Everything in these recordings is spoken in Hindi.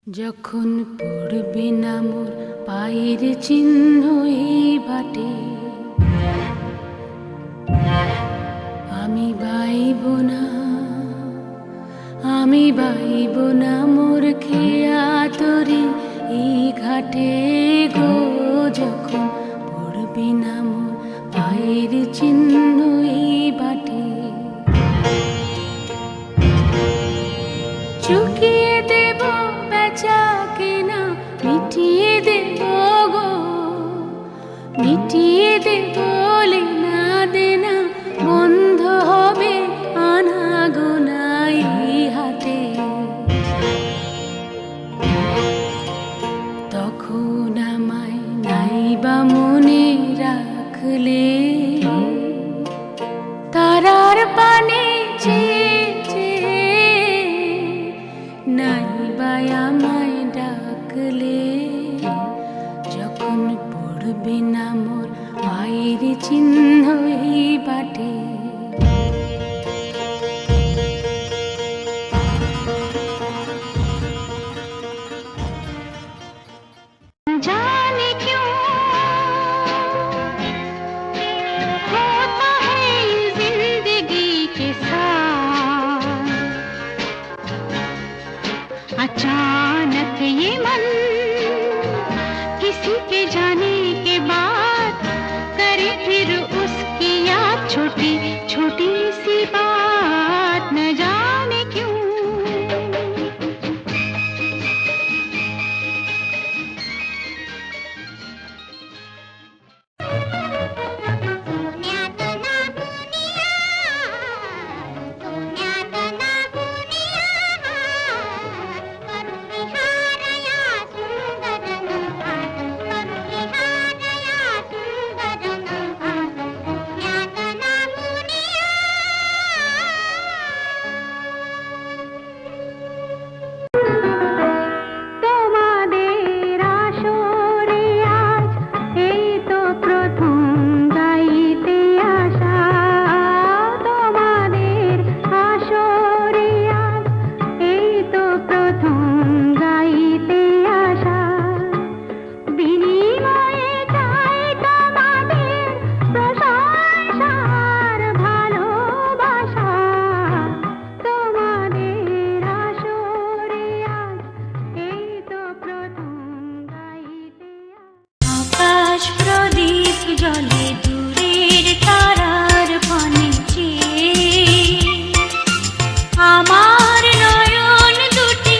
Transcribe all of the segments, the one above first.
যখন পড়বে না মোর পায়ের চিহ্ন এই বাটে, আমি বাইব না, আমি বাইব না মোর খেয়া তরি এই ঘাটে গো। যখন পড়বে না মোর পায়ের চিহ্ন এই বাটে, চুকিয়ে দেব বেচা কেনা, মিটিয়ে দেব গো, মিটিয়ে দেব লেনা দেনা, বন্ধ হবে আনাগোনা এই হাতে। তখন আমায় নাইবা মনে রাখলে, তারার পানে নাইবা আমায় ডাকলে, যখন পড়বে না মোর পায়ের চিহ্ন এই বাটে। जाने क्यों होता है जिंदगी के साथ, अचानक ये मन किसी के जाने के बाद करे फिर उसकी याद, छोटी छोटी सी बात न जाने क्यों। জলে দূরের তারার পানে চেয়ে আমার নয়ন দুটি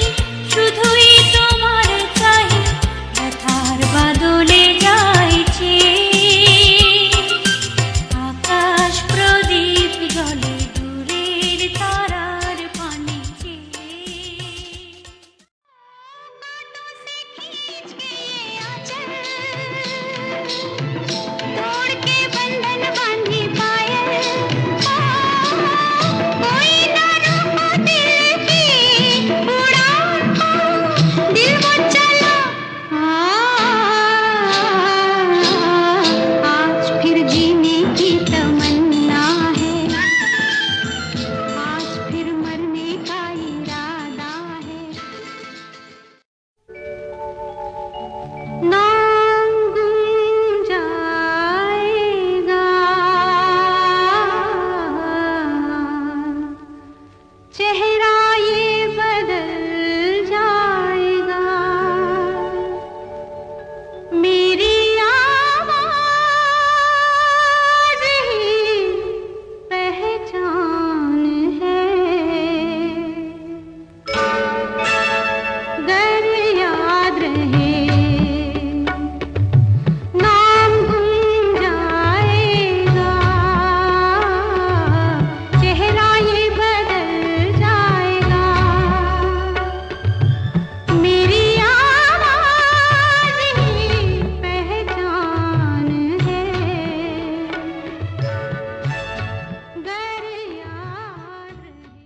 শুধুই তোমার চাই, ব্যথার বাদলে যাইছে আকাশ প্রদীপ জলে দূরের তারার পানে तोड़ के बंधन बांधी पायल, कोई ना रोको दिल की उड़ान को, दिल वो चला आज फिर जीने की तमन्ना है, आज फिर मरने का इरादा है। नाम गुम जाएगा, चेहरा ये बदल जाएगा, मेरी आवाज़ ही पहचान है, गर याद रहे नाम गुम जाएगा, चेहरा ये बदल जाएगा, मेरी आवाज़ ही पहचान है, गर याद रहे।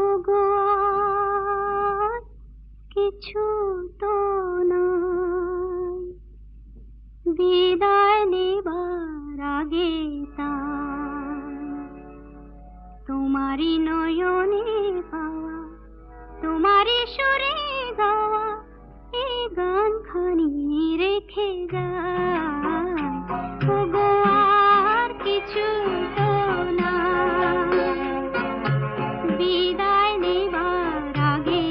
ओगो আর কিছু তো নাই, বিদায় নেবার আগে তাই তোমারই নয়নে পাওয়া, তোমারই সুরে গাওয়া রেখে যায় ওগো আর কিছু তো না বিদায় নেবার আগে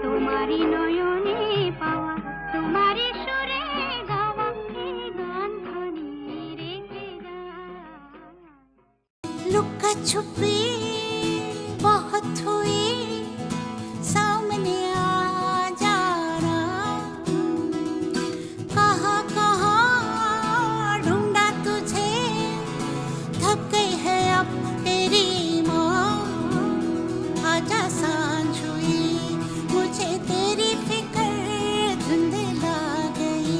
তোমারই নয়নে পাওয়া তোমারই সুরে গাওয়া এই গানখানি রেখে যায় लुका छुपी बहुत हुई सामने आ जाना कहाँ कहाँ ढूंढा तुझे थक गई है अब तेरी माँ आजा सांझ हुई मुझे तेरी फिक्र धुंधला गई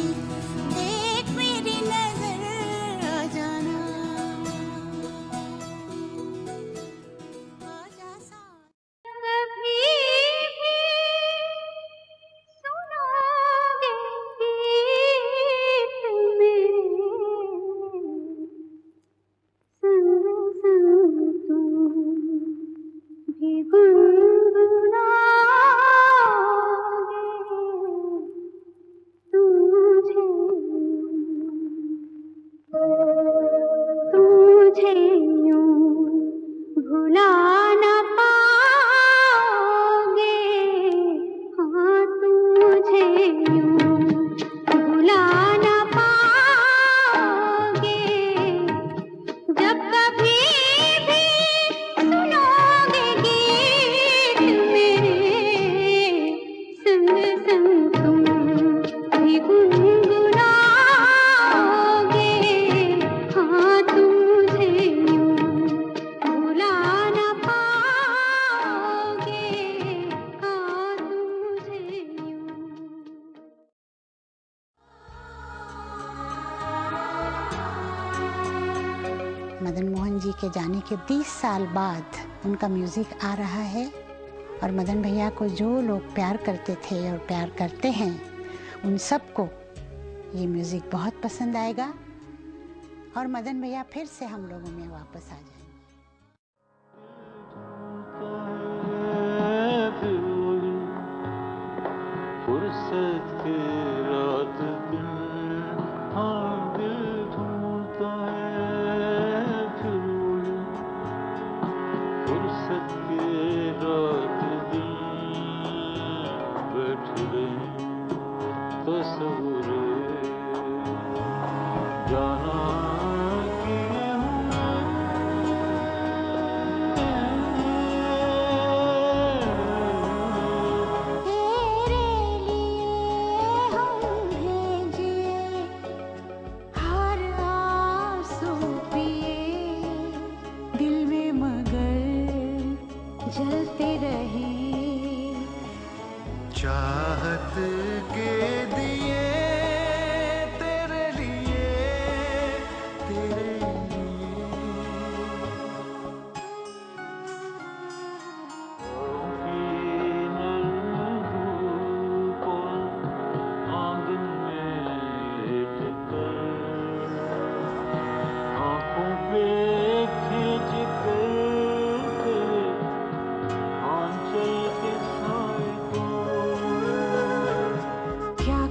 देख मेरी नजर आ जाना आजा सांझ कभी भी सुनोगे गीत मेरे संग संग तुम भी गुनगुनाओगे तुझे यूं भुला न पाओगे हाँ तुझे यूं भुला न पाओगे जब कभी भी सुनोगे गीत मेरे संग संग तुम भी गुनगुनाओगे हाँ तुझे यूं भुला न पाओगे हाँ तुझे यूं मदन मोहन जी के जाने के 20 साल बाद उनका म्यूज़िक आ रहा है और मदन भैया को जो लोग प्यार करते थे और प्यार करते हैं उन सबको ये म्यूज़िक बहुत पसंद आएगा और मदन भैया फिर से हम लोगों में वापस आ जाएंगे। फुर्सत के रात दिन हाँ दिल ढूंढता है फिर वही फुर्सत के रात दिन बैठ गई तस्वीर जाना तेरे लिए हम भेजिए हर आंसू पिए दिल में मगर जलते रहे चाहत के दिए तेरे लिए तेरे लिए आंगन में लेटकर आंखों पे खींच कर आंचल के साए को क्या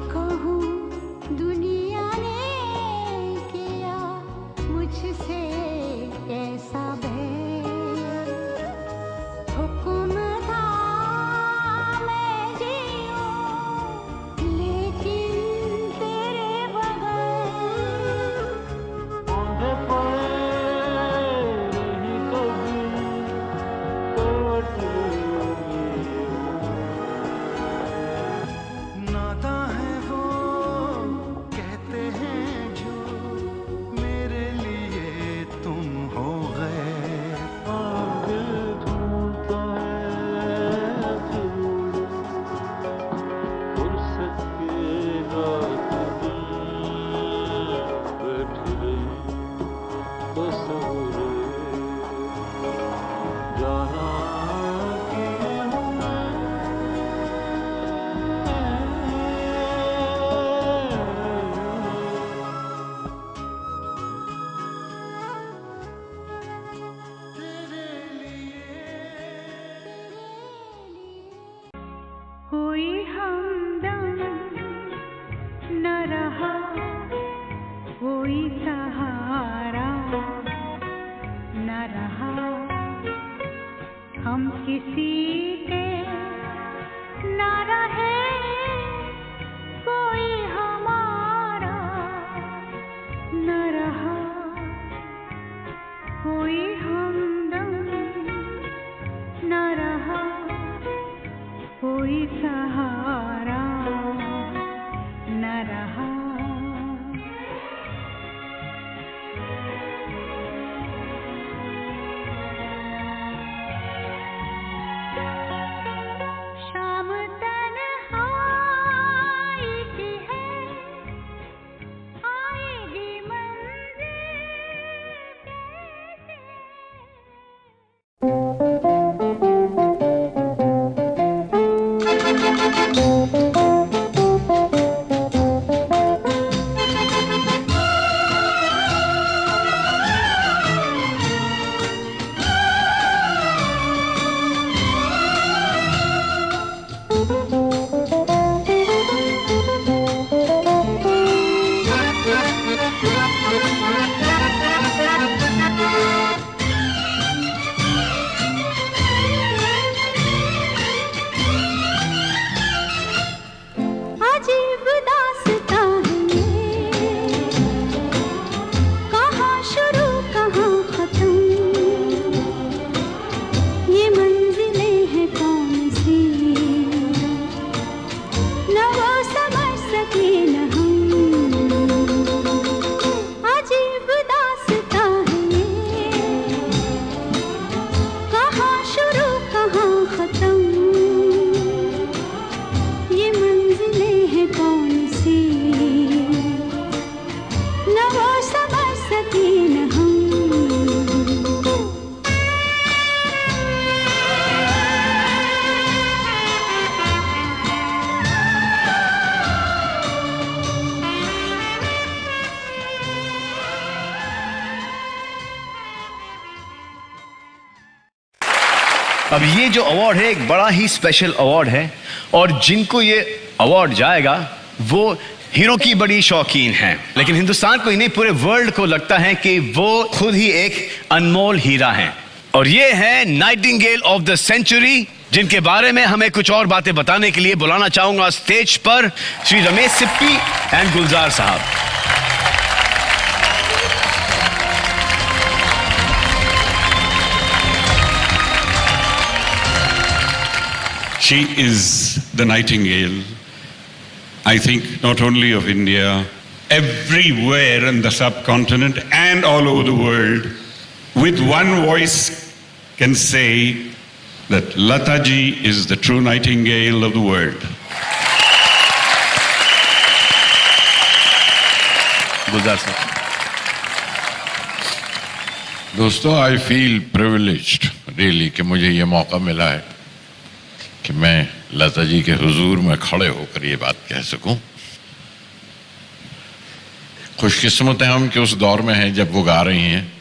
कोई हमदम न रहा, कोई सहारा न रहा, हम किसी के न रहे, कोई हमारा न रहा, कोई हमदम न रहा, कोई सहारा न रहा। शाम तन्हाई की है, आएगी मंजिल कैसे। अजीब दास्तां है ये, कहाँ शुरू कहाँ खत्म, ये मंजिलें हैं कौन सी, न वो समझ सके न हम। अजीब दास्तां है ये, कहाँ शुरू कहाँ खत्म, ये मंजिलें हैं कौन सी, न वो समझ सके न हम। अब ये जो अवार्ड है एक बड़ा ही स्पेशल अवार्ड है और जिनको ये अवार्ड जाएगा वो हीरो की बड़ी शौकीन हैं, लेकिन हिंदुस्तान को ही नहीं पूरे वर्ल्ड को लगता है कि वो खुद ही एक अनमोल हीरा हैं। और ये है नाइटिंगेल ऑफ द सेंचुरी, जिनके बारे में हमें कुछ और बातें बताने के लिए बुलाना चाहूंगा स्टेज पर श्री रमेश सिप्पी एंड गुलजार साहब। She is the nightingale, I think, not only of India, everywhere in the subcontinent and all over the world, with one voice can say that Lata ji is the true nightingale of the world. गुलजार साहब। दोस्तों, I feel privileged really कि मुझे ये मौका मिला है कि मैं लता जी के हुजूर में खड़े होकर ये बात कह सकूं। खुशकिस्मत हैं हम कि उस दौर में हैं जब वो गा रही हैं,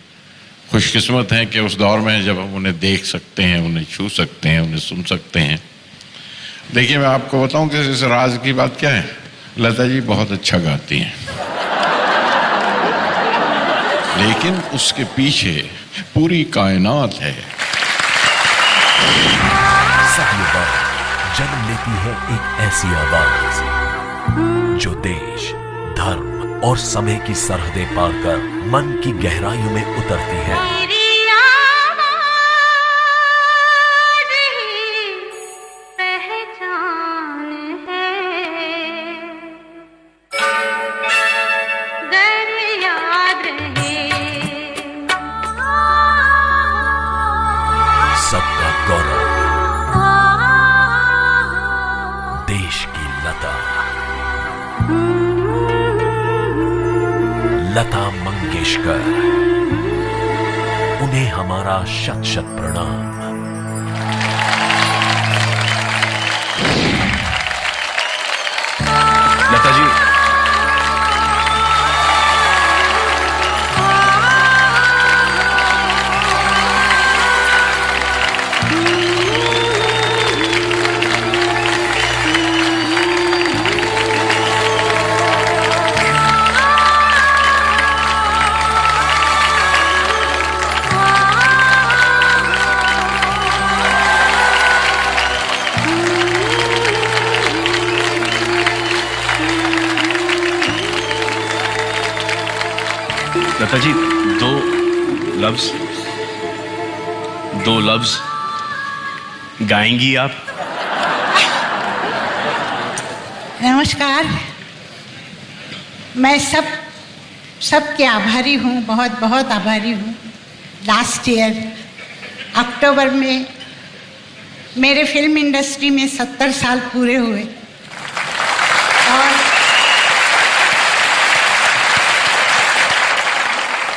खुशकिस्मत हैं कि उस दौर में हैं जब हम उन्हें देख सकते हैं, उन्हें छू सकते हैं, उन्हें सुन सकते हैं। देखिए, मैं आपको बताऊं कि इस राज की बात क्या है। लता जी बहुत अच्छा गाती हैं, लेकिन उसके पीछे पूरी कायनात है। सभी बात जन्म लेती है एक ऐसी आवाज जो देश, धर्म और समय की सरहदें पार कर मन की गहराइयों में उतरती है। मेरी आवाज ही पहचान है, गर याद रहे सबका गौरव, देश की लता, लता मंगेशकर, उन्हें हमारा शत शत प्रणाम। लता जी, लता जी, दो लफ्ज गाएंगी आप? नमस्कार। मैं सबके आभारी हूँ, बहुत बहुत आभारी हूँ। लास्ट ईयर अक्टूबर में मेरे फिल्म इंडस्ट्री में 70 साल पूरे हुए और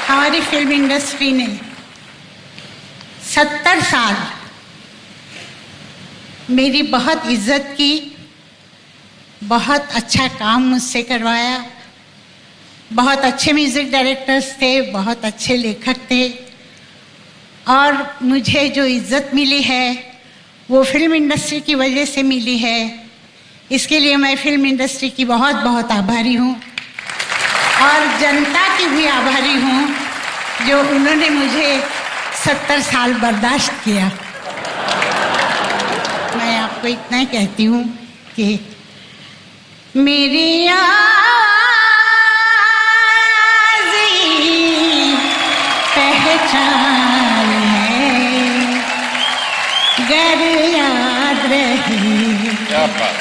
हमारी फिल्म इंडस्ट्री ने 70 साल मेरी बहुत इज्जत की, बहुत अच्छा काम मुझसे करवाया। बहुत अच्छे म्यूज़िक डायरेक्टर्स थे, बहुत अच्छे लेखक थे और मुझे जो इज्जत मिली है वो फिल्म इंडस्ट्री की वजह से मिली है। इसके लिए मैं फिल्म इंडस्ट्री की बहुत बहुत आभारी हूँ और जनता की भी आभारी हूँ जो उन्होंने मुझे 70 साल बर्दाश्त किया। मैं आपको इतना ही कहती हूँ कि मेरी पहचान है, गर याद रहे। क्या बात,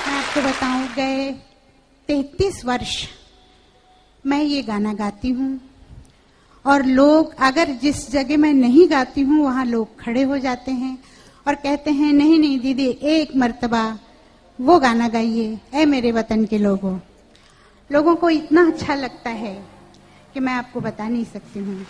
मैं आपको बताऊं, गए 33 वर्ष मैं ये गाना गाती हूँ और लोग, अगर जिस जगह मैं नहीं गाती हूँ वहाँ लोग खड़े हो जाते हैं और कहते हैं नहीं नहीं दीदी, एक मर्तबा वो गाना गाइए, ऐ मेरे वतन के लोगों। लोगों को इतना अच्छा लगता है कि मैं आपको बता नहीं सकती हूँ।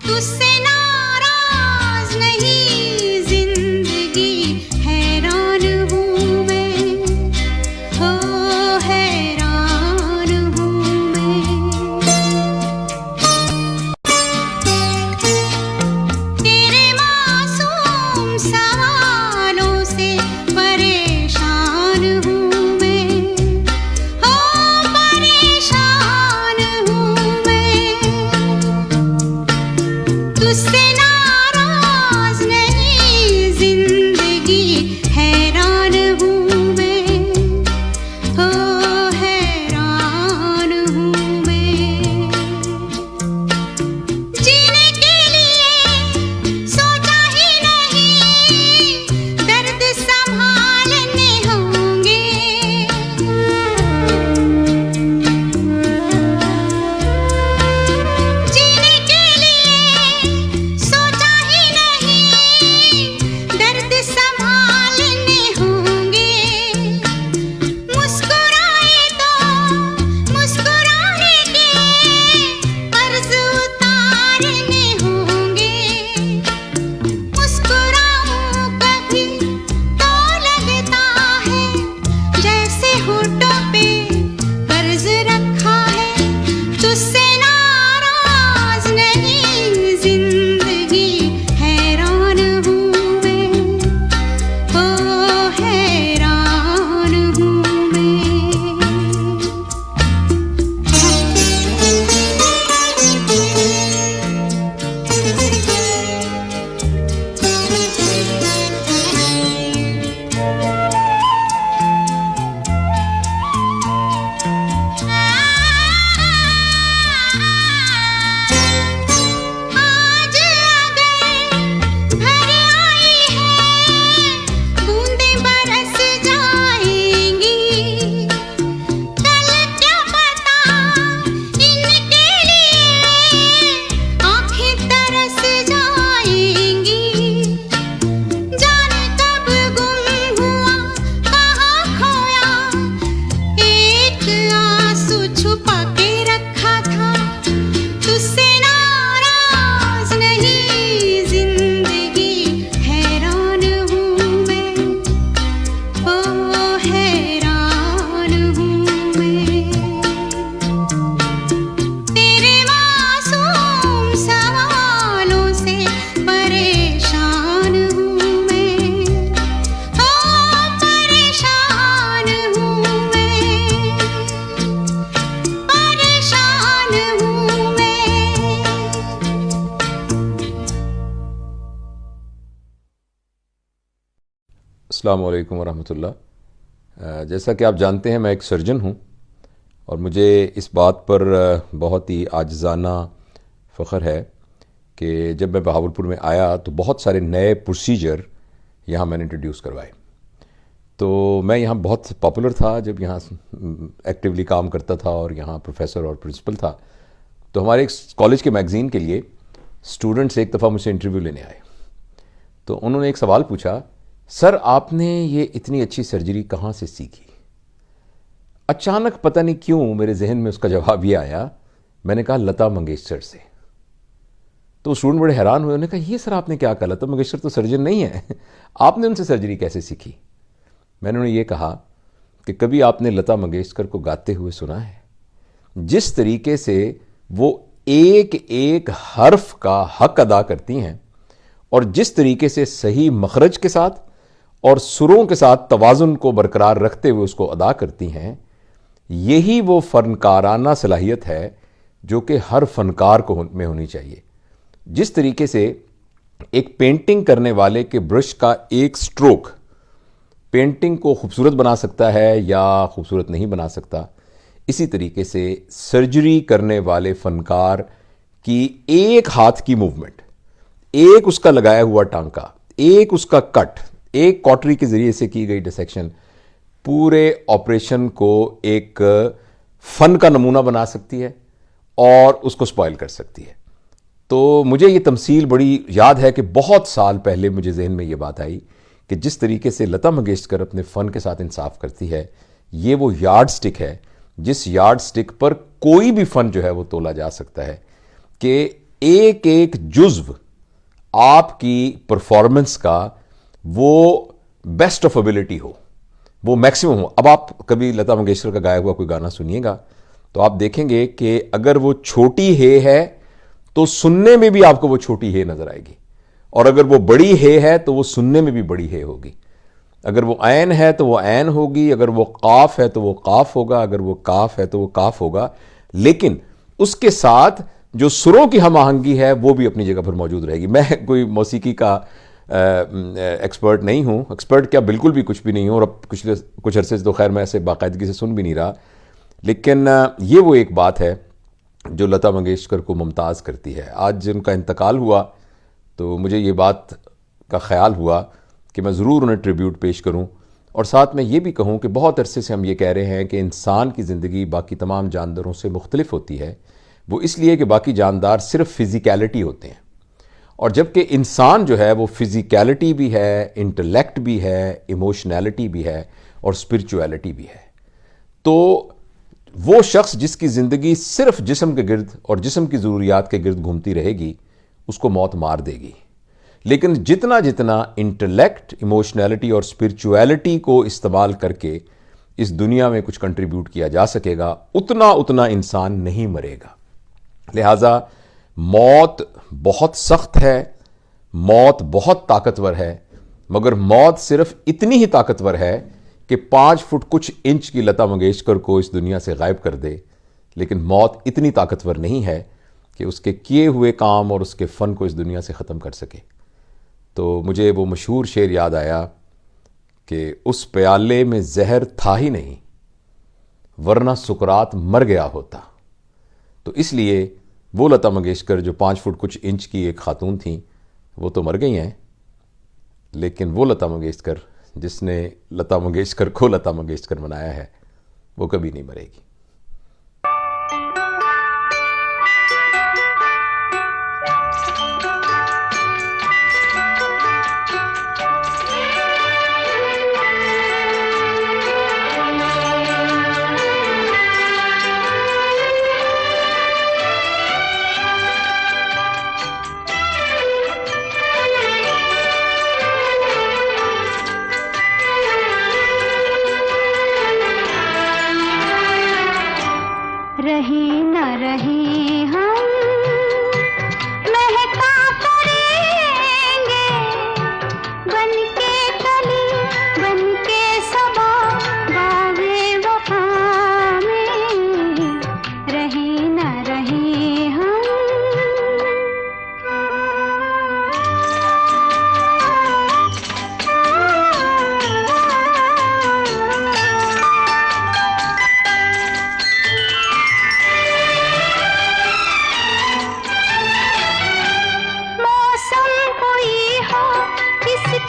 तुझसे नाराज नहीं जिंदगी, अस्सलाम वालेकुम वरहमतुल्लाह। जैसा कि आप जानते हैं मैं एक सर्जन हूँ और मुझे इस बात पर बहुत ही आजिज़ाना फ़ख्र है कि जब मैं बहावलपुर में आया तो बहुत सारे नए प्रोसीजर यहाँ मैंने इंट्रोड्यूस करवाए। तो मैं यहाँ बहुत पॉपुलर था जब यहाँ एक्टिवली काम करता था और यहाँ प्रोफेसर और प्रिंसिपल था। तो हमारे एक कॉलेज के मैगज़ीन के लिए स्टूडेंट्स एक दफ़ा मुझसे इंटरव्यू लेने आए। तो उन्होंने एक सवाल पूछा, सर आपने ये इतनी अच्छी सर्जरी कहाँ से सीखी? अचानक पता नहीं क्यों मेरे जहन में उसका जवाब ये आया, मैंने कहा लता मंगेशकर से। तो स्टूडेंट बड़े हैरान हुए, उन्होंने कहा ये सर आपने क्या कहा, लता मंगेशकर तो सर्जन नहीं है, आपने उनसे सर्जरी कैसे सीखी? मैंने उन्हें ये कहा कि कभी आपने लता मंगेशकर को गाते हुए सुना है? जिस तरीके से वो एक एक हर्फ का हक अदा करती हैं और जिस तरीके से सही मखरज के साथ और सुरों के साथ तवाज़ुन को बरकरार रखते हुए उसको अदा करती हैं, यही वो फ़नकाराना सलाहियत है जो कि हर फनकार को में होनी चाहिए। जिस तरीके से एक पेंटिंग करने वाले के ब्रश का एक स्ट्रोक पेंटिंग को खूबसूरत बना सकता है या खूबसूरत नहीं बना सकता, इसी तरीके से सर्जरी करने वाले फनकार की एक हाथ की मूवमेंट, एक उसका लगाया हुआ टांका, एक उसका कट, एक कॉटरी के ज़रिए से की गई डिसेक्शन पूरे ऑपरेशन को एक फ़न का नमूना बना सकती है और उसको स्पॉइल कर सकती है। तो मुझे ये तमसील बड़ी याद है कि बहुत साल पहले मुझे जहन में ये बात आई कि जिस तरीके से लता मंगेशकर अपने फ़न के साथ इंसाफ करती है, ये वो यार्ड स्टिक है जिस यार्ड स्टिक पर कोई भी फ़न जो है वो तोला जा सकता है कि एक एक जुज़्व आपकी परफॉर्मेंस का वो बेस्ट ऑफ एबिलिटी हो, वो मैक्सिमम हो। अब आप कभी लता मंगेशकर का गाया हुआ कोई गाना सुनिएगा तो आप देखेंगे कि अगर वो छोटी हे है तो सुनने में भी आपको वो छोटी हे नजर आएगी, और अगर वो बड़ी हे है तो वो सुनने में भी बड़ी हे होगी। अगर वो ऐन है तो वो ऐन होगी, अगर वो काफ है तो वो काफ होगा, अगर वो काफ है तो वो काफ होगा। लेकिन उसके साथ जो सुरों की हम आहंगी है वो भी अपनी जगह पर मौजूद रहेगी। मैं कोई मौसीकी का एक्सपर्ट नहीं हूँ, एक्सपर्ट क्या बिल्कुल भी कुछ भी नहीं हूँ, और अब कुछ अरसे से तो खैर मैं ऐसे बाकायदगी से सुन भी नहीं रहा। लेकिन ये वो एक बात है जो लता मंगेशकर को मुमताज़ करती है। आज उनका इंतकाल हुआ तो मुझे ये बात का ख्याल हुआ कि मैं ज़रूर उन्हें ट्रिब्यूट पेश करूं, और साथ में ये भी कहूं कि बहुत अरसे से हम ये कह रहे हैं कि इंसान की ज़िंदगी बाकी तमाम जानदारों से मुख्तलिफ होती है। वो इसलिए कि बाकी जानदार सिर्फ फिज़िकैलिटी होते हैं, और जबकि इंसान जो है वो फिज़िकैलिटी भी है, इंटेलेक्ट भी है, इमोशनैलिटी भी है और स्पिरिचुअलिटी भी है। तो वो शख्स जिसकी ज़िंदगी सिर्फ जिस्म के गिर्द और जिस्म की ज़रूरियात के गिर्द घूमती रहेगी, उसको मौत मार देगी। लेकिन जितना जितना इंटेलेक्ट, इमोशनैलिटी और स्पिरिचुअलिटी को इस्तेमाल करके इस दुनिया में कुछ कंट्रीब्यूट किया जा सकेगा, उतना उतना इंसान नहीं मरेगा। लिहाजा मौत बहुत सख्त है, मौत बहुत ताकतवर है, मगर मौत सिर्फ इतनी ही ताकतवर है कि 5 फुट कुछ इंच की लता मंगेशकर को इस दुनिया से गायब कर दे। लेकिन मौत इतनी ताकतवर नहीं है कि उसके किए हुए काम और उसके फ़न को इस दुनिया से ख़त्म कर सके। तो मुझे वो मशहूर शेर याद आया कि उस प्याले में जहर था ही नहीं, वरना सुकरात मर गया होता। तो इसलिए वो लता मंगेशकर जो 5 फुट कुछ इंच की एक खातून थी, वो तो मर गई हैं, लेकिन वो लता मंगेशकर जिसने लता मंगेशकर को लता मंगेशकर बनाया है, वो कभी नहीं मरेगी।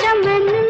चमन